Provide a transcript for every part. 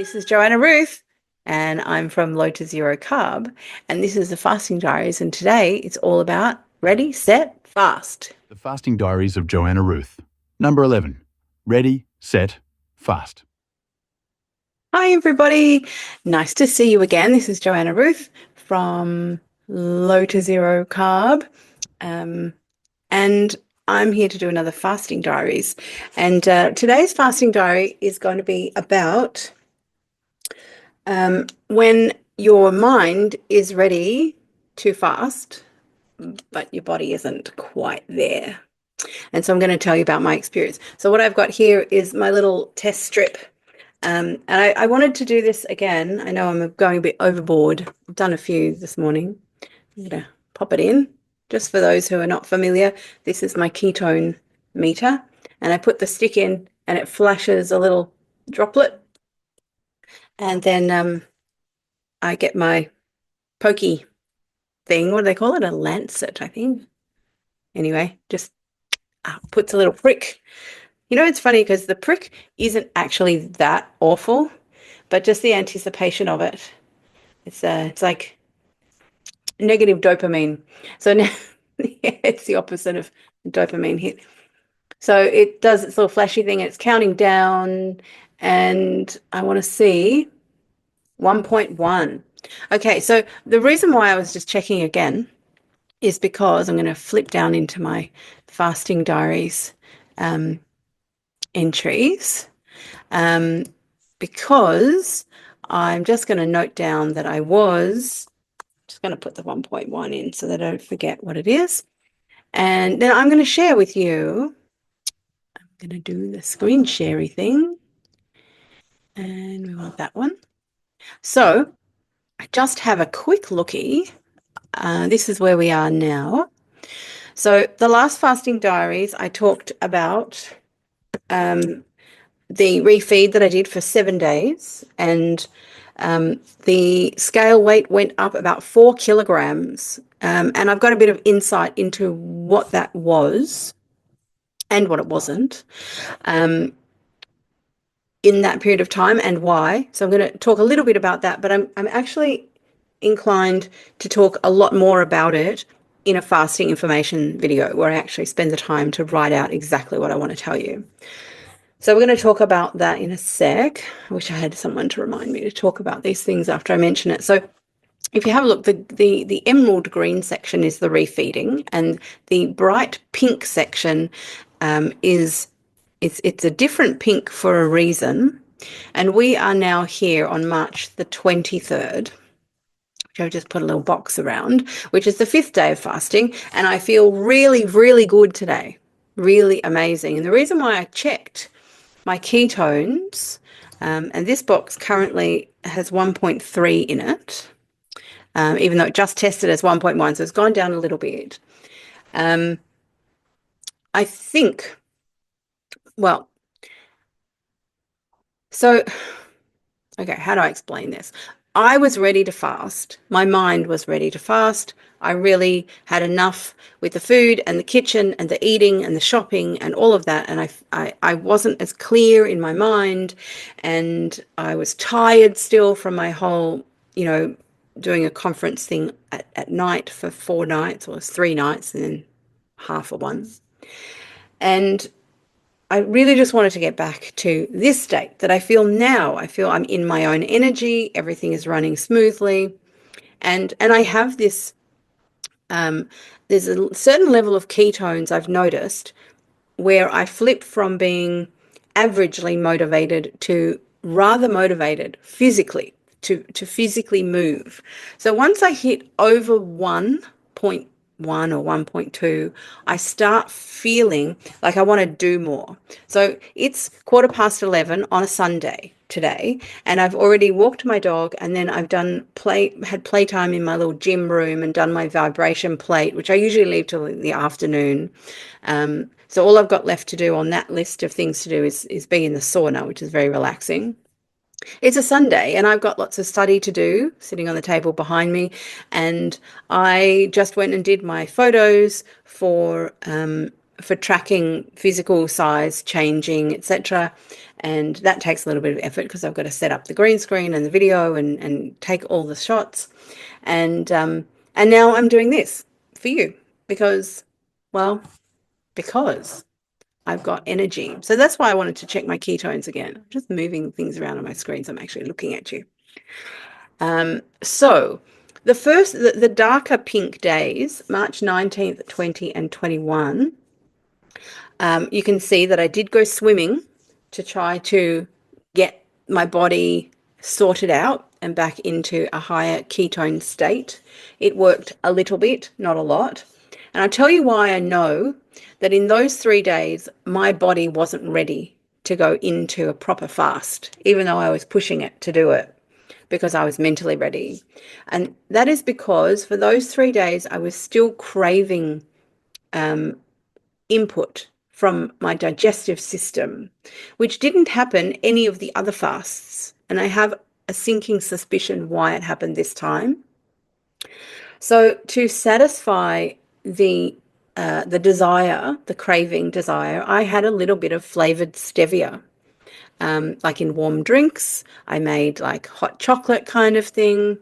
This is Joanna Ruth, and I'm from Low to Zero Carb, and this is the Fasting Diaries, and today it's all about ready, set, fast. The Fasting Diaries of Joanna Ruth. Number 11. Ready, set, fast. Hi, everybody. Nice to see you again. This is Joanna Ruth from Low to Zero Carb, and I'm here to do another Fasting Diaries. And today's Fasting Diary is going to be about when your mind is ready to fast, but your body isn't quite there. And so I'm going to tell you about my experience. So what I've got here is my little test strip. And I wanted to do this again. I know I'm going a bit overboard. I've done a few this morning. I'm going to pop it in. Just for those who are not familiar, this is my ketone meter. And I put the stick in and it flashes a little droplet. And then I get my pokey thing. What do they call it? A lancet, I think. Anyway, just puts a little prick. You know, it's funny because the prick isn't actually that awful, but just the anticipation of it. It's like negative dopamine. So now it's the opposite of dopamine hit. So it does its little flashy thing. It's counting down, and I want to see 1.1. Okay, so the reason why I was just checking again is because I'm going to flip down into my fasting diaries entries, because I'm just going to note down that I was just going to put the 1.1 in so that I don't forget what it is. And then I'm going to share with you. I'm going to do the screen share thing. And we want that one. So I just have a quick lookie. This is where we are now. So the last fasting diaries, I talked about the refeed that I did for 7 days, and the scale weight went up about 4 kilograms. And I've got a bit of insight into what that was and what it wasn't in that period of time and why. So I'm going to talk a little bit about that, but I'm actually inclined to talk a lot more about it in a fasting information video where I actually spend the time to write out exactly what I want to tell you. So we're going to talk about that in a sec. I wish I had someone to remind me to talk about these things after I mention it. So if you have a look, the emerald green section is the refeeding, and the bright pink section it's a different pink for a reason. And we are now here on March the 23rd. I've just put a little box around, which is the 5th day of fasting, and I feel really, really good today. Really amazing. And the reason why I checked my ketones, and this box currently has 1.3 in it, even though it just tested as 1.1, so it's gone down a little bit. I think, well, so, okay, how do I explain this? I was ready to fast. My mind was ready to fast. I really had enough with the food and the kitchen and the eating and the shopping and all of that. And I wasn't as clear in my mind, and I was tired still from my whole, doing a conference thing at night for 4 nights, or 3 nights and then half of one. And I really just wanted to get back to this state that I feel now. I feel I'm in my own energy. Everything is running smoothly. And I have this, there's a certain level of ketones I've noticed where I flip from being averagely motivated to rather motivated physically, to physically move. So once I hit over 1.1 or 1.2, I start feeling like I want to do more. So it's 11:15 on a Sunday today, and I've already walked my dog, and then I've had playtime in my little gym room and done my vibration plate, which I usually leave till the afternoon. So all I've got left to do on that list of things to do is be in the sauna, which is very relaxing. It's a Sunday and I've got lots of study to do sitting on the table behind me. And I just went and did my photos for tracking physical size changing, etc. And that takes a little bit of effort because I've got to set up the green screen and the video and take all the shots. And now I'm doing this for you because, well, because I've got energy. So that's why I wanted to check my ketones again. I'm just moving things around on my screen so I'm actually looking at you. So the darker pink days, March 19th, 20 and 21, you can see that I did go swimming to try to get my body sorted out and back into a higher ketone state. It worked a little bit, not a lot. And I'll tell you why I know that in those 3 days, my body wasn't ready to go into a proper fast, even though I was pushing it to do it because I was mentally ready. And that is because for those 3 days, I was still craving input from my digestive system, which didn't happen any of the other fasts. And I have a sinking suspicion why it happened this time. So to satisfy the desire, the craving desire, I had a little bit of flavored stevia. Like in warm drinks, I made like hot chocolate kind of thing.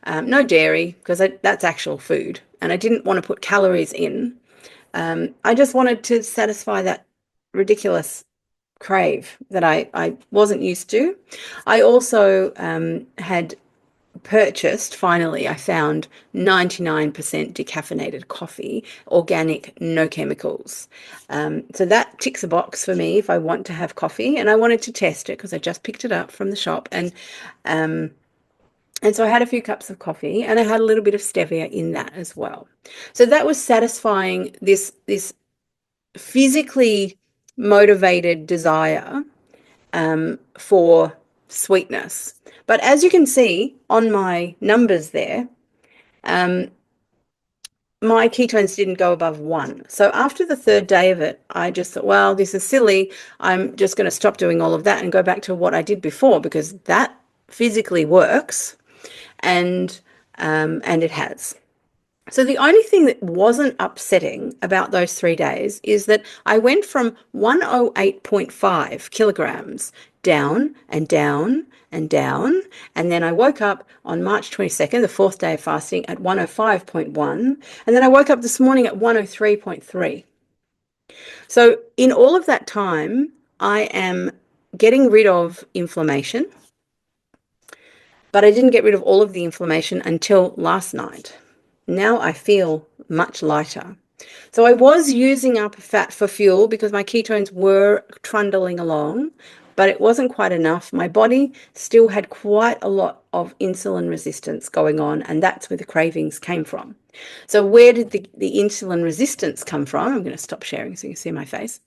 No dairy, because that's actual food. And I didn't want to put calories in. I just wanted to satisfy that ridiculous crave that I wasn't used to. I also had purchased, finally, I found 99% decaffeinated coffee, organic, no chemicals. So that ticks a box for me if I want to have coffee. And I wanted to test it because I just picked it up from the shop. And so I had a few cups of coffee and I had a little bit of stevia in that as well. So that was satisfying this physically motivated desire for sweetness. But as you can see on my numbers there, my ketones didn't go above 1. So after the 3rd day of it, I just thought, well, this is silly. I'm just going to stop doing all of that and go back to what I did before because that physically works, and it has. So the only thing that wasn't upsetting about those 3 days is that I went from 108.5 kilograms down and down and down. And then I woke up on March 22nd, the 4th day of fasting, at 105.1. And then I woke up this morning at 103.3. So in all of that time, I am getting rid of inflammation, but I didn't get rid of all of the inflammation until last night. Now I feel much lighter. So I was using up fat for fuel because my ketones were trundling along, but it wasn't quite enough. My body still had quite a lot of insulin resistance going on, and that's where the cravings came from. So where did the insulin resistance come from? I'm going to stop sharing so you can see my face.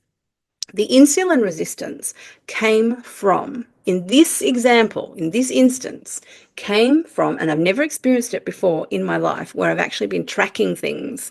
The insulin resistance came from, in this example, in this instance, came from, and I've never experienced it before in my life where I've actually been tracking things.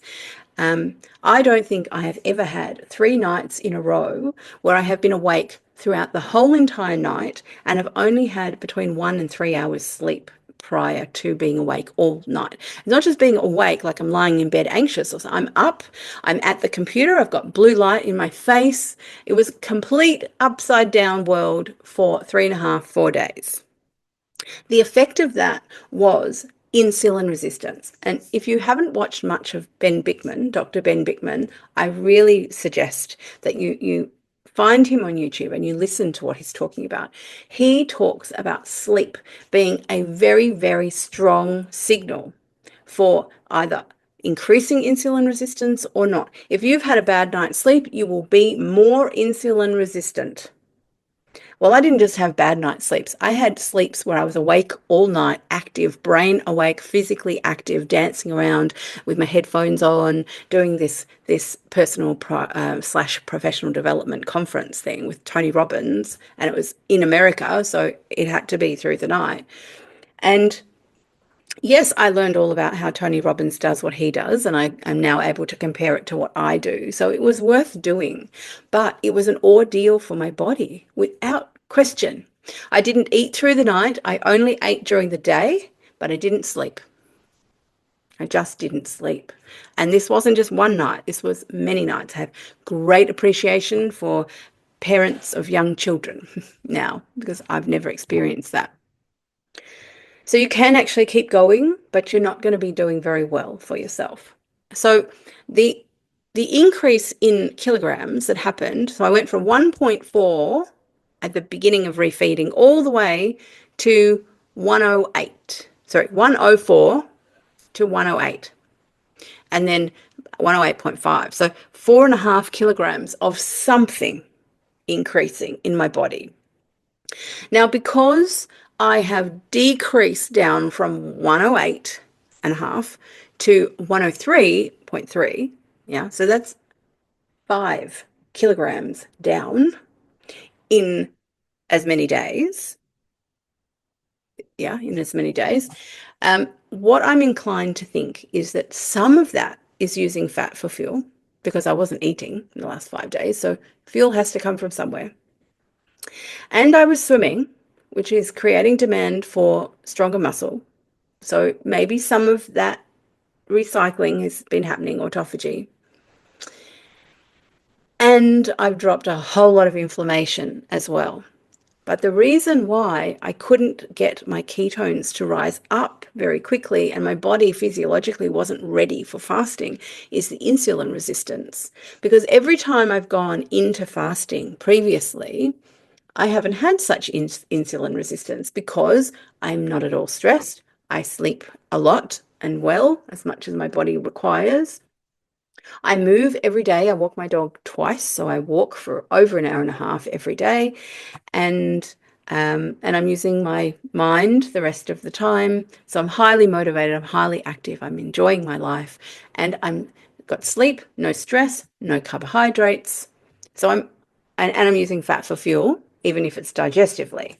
I don't think I have ever had 3 nights in a row where I have been awake throughout the whole entire night and have only had between 1 and 3 hours sleep prior to being awake all night. It's not just being awake like I'm lying in bed anxious or something. I'm up, I'm at the computer, I've got blue light in my face. It was a complete upside down world for 3.5, 4 days. The effect of that was insulin resistance. And if you haven't watched much of Ben Bickman, Dr. Ben Bickman, I really suggest that you find him on YouTube and you listen to what he's talking about. He talks about sleep being a very, very strong signal for either increasing insulin resistance or not. If you've had a bad night's sleep, you will be more insulin resistant. Well, I didn't just have bad night sleeps. I had sleeps where I was awake all night, active, brain awake, physically active, dancing around with my headphones on, doing this personal slash professional development conference thing with Tony Robbins. And it was in America, so it had to be through the night. And yes, I learned all about how Tony Robbins does what he does, and I am now able to compare it to what I do. So it was worth doing, but it was an ordeal for my body without question. I didn't eat through the night. I only ate during the day, but I didn't sleep. I just didn't sleep. And this wasn't just one night. This was many nights. I have great appreciation for parents of young children now, because I've never experienced that. So you can actually keep going, but you're not going to be doing very well for yourself. So the increase in kilograms that happened, so I went from 1.4 at the beginning of refeeding all the way to 104 to 108, and then 108.5. So 4.5 kilograms of something increasing in my body. Now, because I have decreased down from 108.5 to 103.3, yeah, so that's 5 kilograms down in as many days. Yeah, in as many days. What I'm inclined to think is that some of that is using fat for fuel, because I wasn't eating in the last 5 days. So fuel has to come from somewhere. And I was swimming, which is creating demand for stronger muscle. So maybe some of that recycling has been happening, autophagy. And I've dropped a whole lot of inflammation as well. But the reason why I couldn't get my ketones to rise up very quickly and my body physiologically wasn't ready for fasting is the insulin resistance. Because every time I've gone into fasting previously, I haven't had such insulin resistance because I'm not at all stressed. I sleep a lot and well, as much as my body requires. I move every day. I walk my dog twice, so I walk for over an hour and a half every day, and I'm using my mind the rest of the time. So I'm highly motivated. I'm highly active. I'm enjoying my life, and I'm got sleep, no stress, no carbohydrates. So I'm using fat for fuel, even if it's digestively.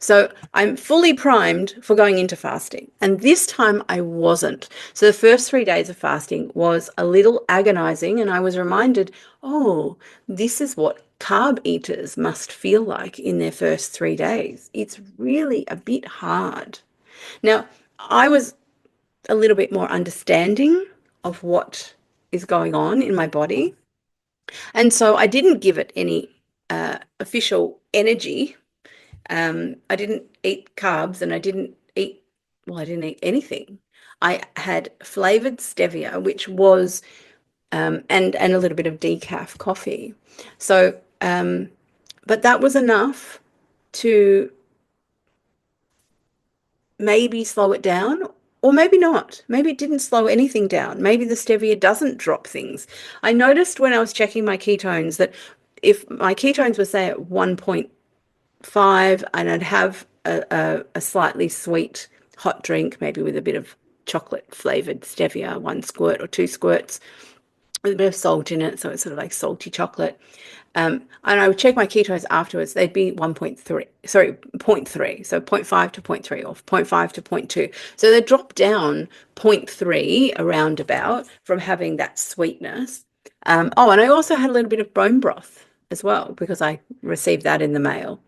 So I'm fully primed for going into fasting. And this time I wasn't. So the first 3 days of fasting was a little agonizing. And I was reminded, oh, this is what carb eaters must feel like in their first 3 days. It's really a bit hard. Now, I was a little bit more understanding of what is going on in my body. And so I didn't give it any official energy. I didn't eat carbs, and I didn't eat anything. I had flavored stevia, which was, and a little bit of decaf coffee. So, but that was enough to maybe slow it down, or maybe not. Maybe it didn't slow anything down. Maybe the stevia doesn't drop things. I noticed when I was checking my ketones that if my ketones were, say, at 1.5, and I'd have a slightly sweet hot drink, maybe with a bit of chocolate flavored stevia, 1 squirt or 2 squirts, with a bit of salt in it, so it's sort of like salty chocolate. And I would check my ketones afterwards. They'd be 1.3, sorry, 0.3. So 0.5 to 0.3, or 0.5 to 0.2. So they dropped down 0.3 around about from having that sweetness. And I also had a little bit of bone broth as well, because I received that in the mail.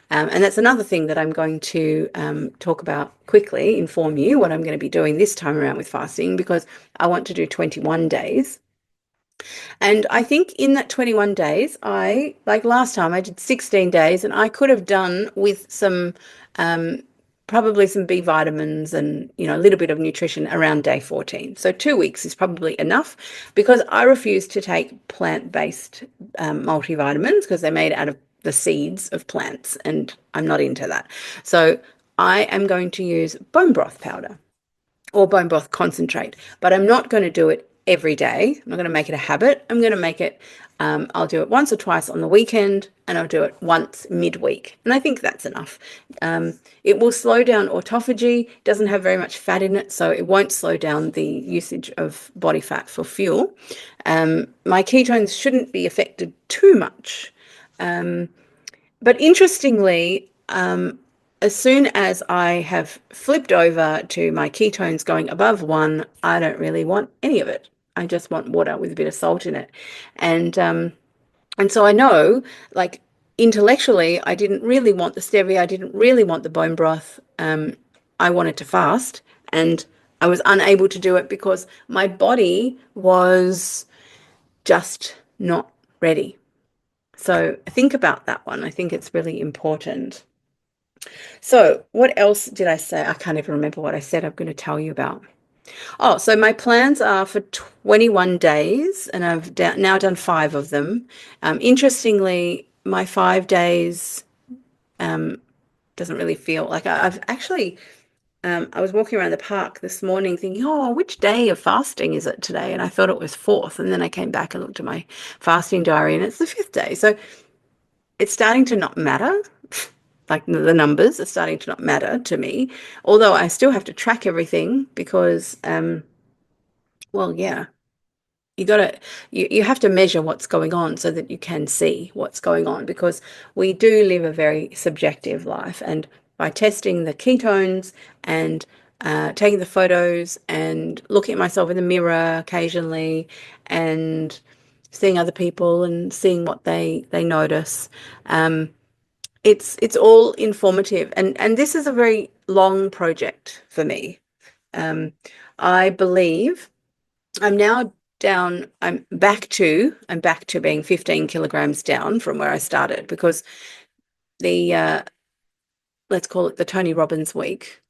And that's another thing that I'm going to talk about quickly, inform you what I'm going to be doing this time around with fasting, because I want to do 21 days. And I think in that 21 days, like last time, I did 16 days, and I could have done with some, probably some B vitamins and, a little bit of nutrition around day 14. So 2 weeks is probably enough, because I refuse to take plant-based multivitamins, because they're made out of the seeds of plants, and I'm not into that. So I am going to use bone broth powder or bone broth concentrate, but I'm not going to do it every day. I'm not going to make it a habit. I'm going to make it, I'll do it once or twice on the weekend, and I'll do it once midweek. And I think that's enough. It will slow down autophagy. It doesn't have very much fat in it, so it won't slow down the usage of body fat for fuel. My ketones shouldn't be affected too much. But interestingly, as soon as I have flipped over to my ketones going above 1, I don't really want any of it. I just want water with a bit of salt in it. And so I know, like, intellectually, I didn't really want the stevia. I didn't really want the bone broth. I wanted to fast, and I was unable to do it because my body was just not ready. So think about that one. I think it's really important. So what else did I say? I can't even remember what I said I'm going to tell you about. Oh, so my plans are for 21 days, and I've now done 5 of them. Interestingly, my 5 days doesn't really feel like I've actually. I was walking around the park this morning thinking, oh, which day of fasting is it today? And I thought it was fourth. And then I came back and looked at my fasting diary and it's the 5th day. So it's starting to not matter. Like the numbers are starting to not matter to me, although I still have to track everything because, well, yeah, you got to you have to measure what's going on so that you can see what's going on because we do live a very subjective life, and by testing the ketones and taking the photos and looking at myself in the mirror occasionally and seeing other people and seeing what they notice, it's all informative, and this is a very long project for me. um, I believe I'm now down, I'm back to being 15 kilograms down from where I started because the, let's call it the Tony Robbins week,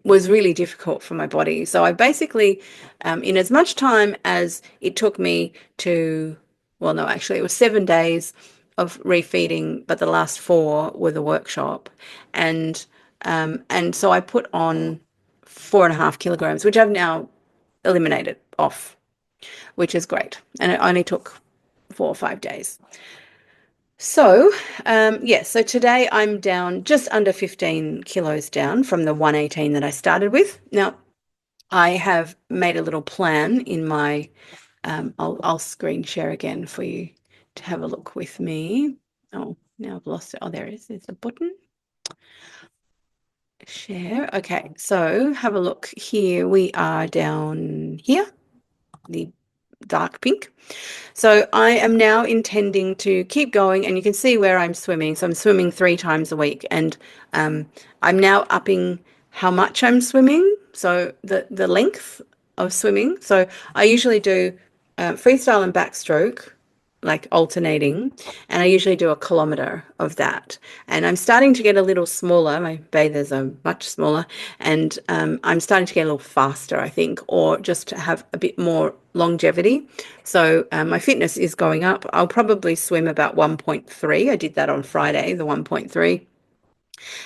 was really difficult for my body. So I basically, in as much time as it took me to, well, no, actually, it was 7 days of refeeding, but the last 4 were the workshop. And so I put on 4.5 kilograms, which I've now eliminated off, which is great. And it only took 4 or 5 days. So, yeah, so today I'm down just under 15 kilos down from the 118 that I started with. Now, I have made a little plan in my, I'll screen share again for you to have a look with me. Oh, now I've lost it. Oh, there it is. There's a button. Share. Okay, so have a look here. We are down here, the dark pink. So I am now intending to keep going, and you can see where I'm swimming. So I'm swimming 3 times a week, and I'm now upping how much I'm swimming. So the length of swimming. So I usually do freestyle and backstroke, like alternating, and I usually do a kilometer of that. And I'm starting to get a little smaller. My bathers are much smaller, and I'm starting to get a little faster, I think, or just to have a bit more longevity. So my fitness is going up. I'll probably swim about 1.3. I did that on Friday, the 1.3.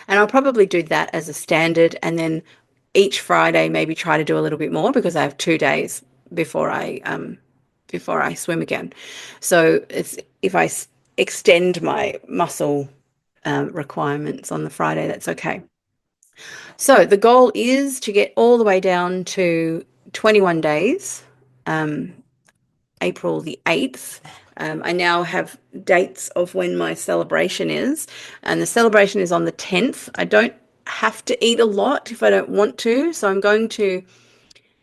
And I'll probably do that as a standard. And then each Friday, maybe try to do a little bit more because I have 2 days before I swim again. So it's if I extend my muscle requirements on the Friday, that's okay. So the goal is to get all the way down to 21 days, April the 8th. I now have dates of when my celebration is, and the celebration is on the 10th. I don't have to eat a lot if I don't want to, so I'm going to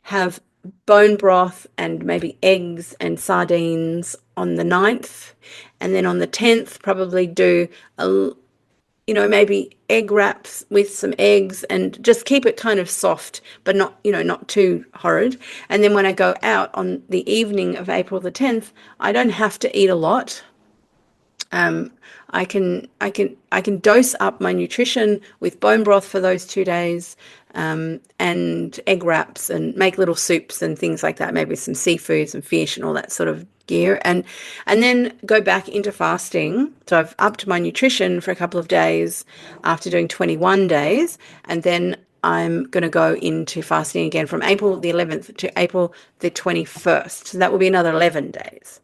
have bone broth and maybe eggs and sardines on the 9th, and then on the 10th probably do a, maybe egg wraps with some eggs and just keep it kind of soft, but not, not too horrid. And then when I go out on the evening of April the 10th, I don't have to eat a lot. I can dose up my nutrition with bone broth for those 2 days, and egg wraps and make little soups and things like that, maybe some seafood, some fish and all that sort of gear, and then go back into fasting. So I've upped my nutrition for a couple of days after doing 21 days, and then I'm going to go into fasting again from April the 11th to April the 21st. So that will be another 11 days.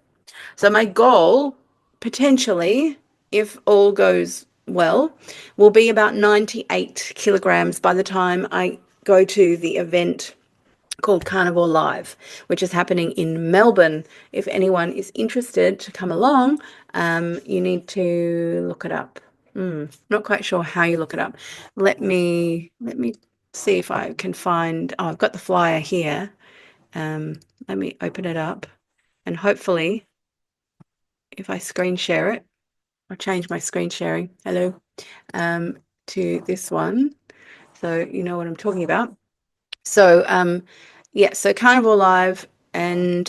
So my goal, potentially, if all goes well, will be about 98 kilograms by the time I go to the event called Carnivore Live, which is happening in Melbourne. If anyone is interested to come along, you need to look it up. Not quite sure how you look it up. Let me see if I can find. Oh, I've got the flyer here. Let me open it up, and hopefully, if I screen share it, I'll change my screen sharing. Hello, to this one, so you know what I'm talking about. So, yeah, so Carnivore Live, and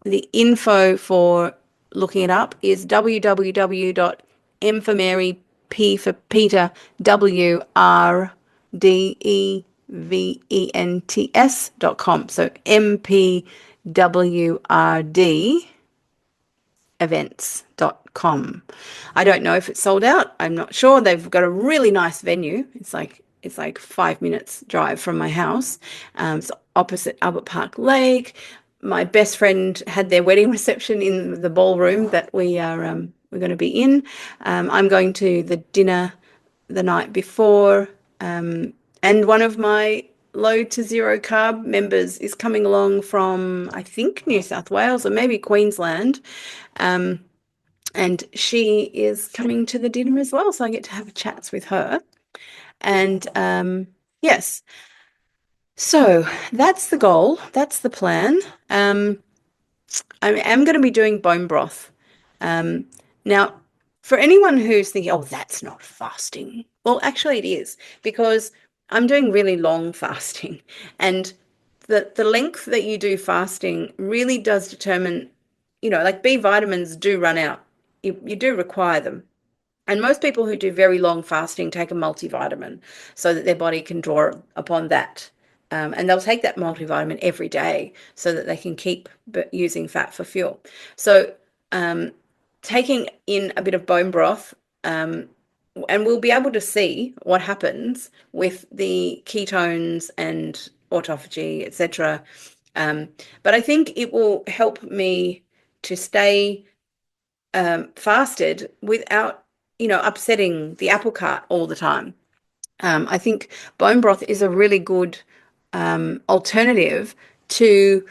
the info for looking it up, is www.m for Mary, P for Peter, WRDEVENTS.com. So MPWRD events.com. I don't know if it's sold out. I'm not sure. They've got a really nice venue. It's like 5 minutes drive from my house. It's opposite Albert Park Lake. My best friend had their wedding reception in the ballroom that we're going to be in. I'm going to the dinner the night before, and one of my low to zero carb members is coming along from, I think, New South Wales or maybe Queensland. And she is coming to the dinner as well. So I get to have chats with her. And yes, so that's the goal. That's the plan. I am going to be doing bone broth. Now, for anyone who's thinking, oh, that's not fasting. Well, actually, it is, because I'm doing really long fasting. And the length that you do fasting really does determine, like B vitamins do run out. You do require them. And most people who do very long fasting take a multivitamin so that their body can draw upon that. And they'll take that multivitamin every day so that they can keep using fat for fuel. So taking in a bit of bone broth, and we'll be able to see what happens with the ketones and autophagy, etc. But I think it will help me to stay fasted without, upsetting the apple cart all the time. I think bone broth is a really good alternative to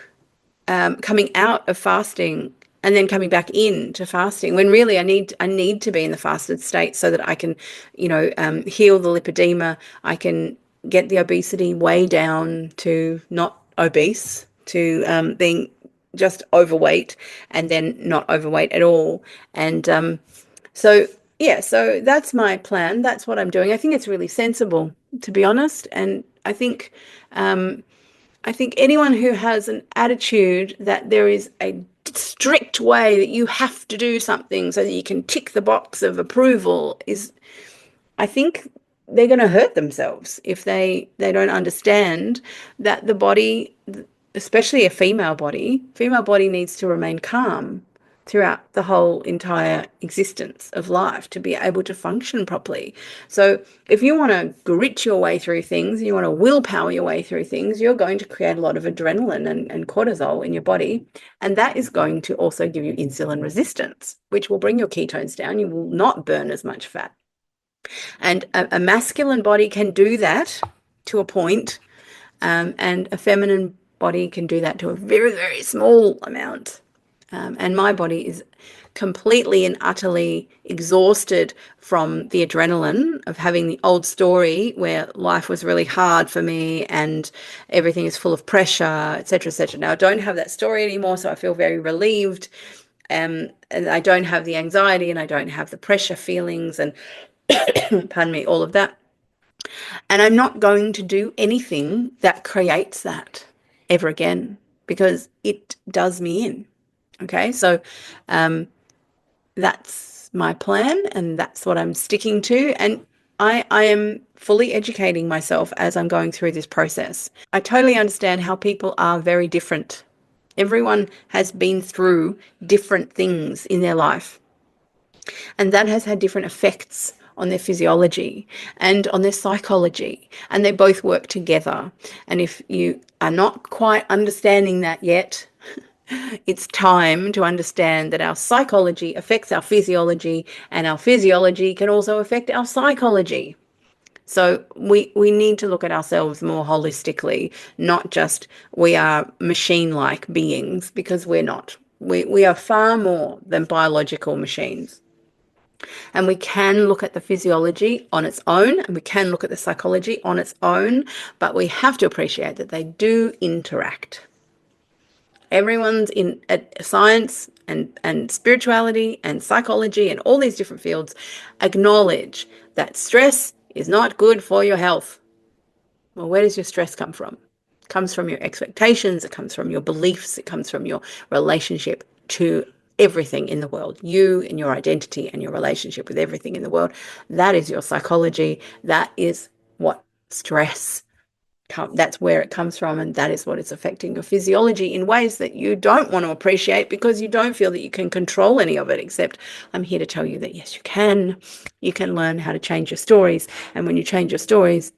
coming out of fasting and then coming back into fasting, when really I need to be in the fasted state so that I can, heal the lipedema. I can get the obesity way down to not obese, to being just overweight, and then not overweight at all. And so yeah, so that's my plan. That's what I'm doing. I think it's really sensible, to be honest. And I think anyone who has an attitude that there is a strict way that you have to do something so that you can tick the box of approval I think they're going to hurt themselves if they don't understand that the body, especially a female body needs to remain calm throughout the whole entire existence of life to be able to function properly. So if you want to grit your way through things, you want to willpower your way through things, you're going to create a lot of adrenaline and cortisol in your body. And that is going to also give you insulin resistance, which will bring your ketones down. You will not burn as much fat. And a masculine body can do that to a point, and a feminine body can do that to a very, very small amount. And my body is completely and utterly exhausted from the adrenaline of having the old story where life was really hard for me and everything is full of pressure, etc., etc. Now I don't have that story anymore, so I feel very relieved. And I don't have the anxiety and I don't have the pressure feelings and pardon me, all of that. And I'm not going to do anything that creates that ever again, because it does me in. Okay, so that's my plan and that's what I'm sticking to. And I am fully educating myself as I'm going through this process. I totally understand how people are very different. Everyone has been through different things in their life, and that has had different effects on their physiology and on their psychology, and they both work together. And if you are not quite understanding that yet, it's time to understand that our psychology affects our physiology, and our physiology can also affect our psychology. So we need to look at ourselves more holistically, not just we are machine-like beings, because we're not. We are far more than biological machines. And we can look at the physiology on its own, and we can look at the psychology on its own, but we have to appreciate that they do interact. Everyone's in science and spirituality and psychology and all these different fields acknowledge that stress is not good for your health. Well, where does your stress come from? It comes from your expectations, it comes from your beliefs, it comes from your relationship to everything in the world, you and your identity and your relationship with everything in the world. That is your psychology. That is what stress that's where it comes from, and that is what is affecting your physiology in ways that you don't want to appreciate because you don't feel that you can control any of it. Except I'm here to tell you that yes, you can. You can learn how to change your stories, and when you change your stories,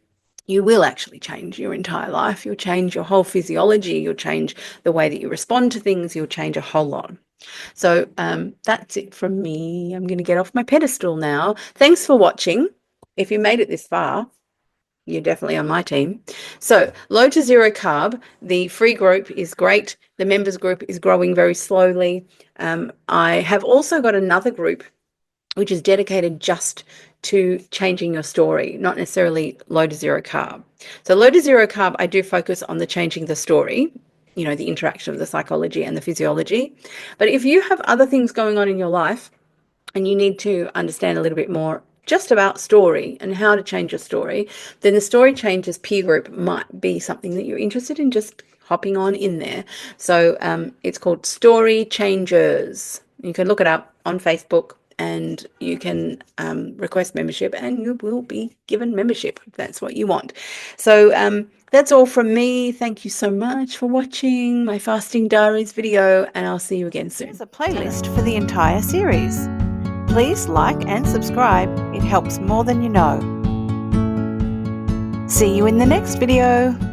you will actually change your entire life. You'll change your whole physiology. You'll change the way that you respond to things. You'll change a whole lot. So that's it from me. I'm going to get off my pedestal now. Thanks for watching. If you made it this far, you're definitely on my team. So low to zero carb, the free group is great. The members group is growing very slowly. I have also got another group which is dedicated just to changing your story, not necessarily low to zero carb. So low to zero carb, I do focus on the changing the story, you know, the interaction of the psychology and the physiology. But if you have other things going on in your life and you need to understand a little bit more just about story and how to change your story, then the Story Changers peer group might be something that you're interested in just hopping on in there. So it's called Story Changers. You can look it up on Facebook and you can request membership and you will be given membership if that's what you want. So that's all from me. Thank you so much for watching my Fasting Diaries video, and I'll see you again soon. There's a playlist for the entire series. Please like and subscribe. It helps more than you know. See you in the next video.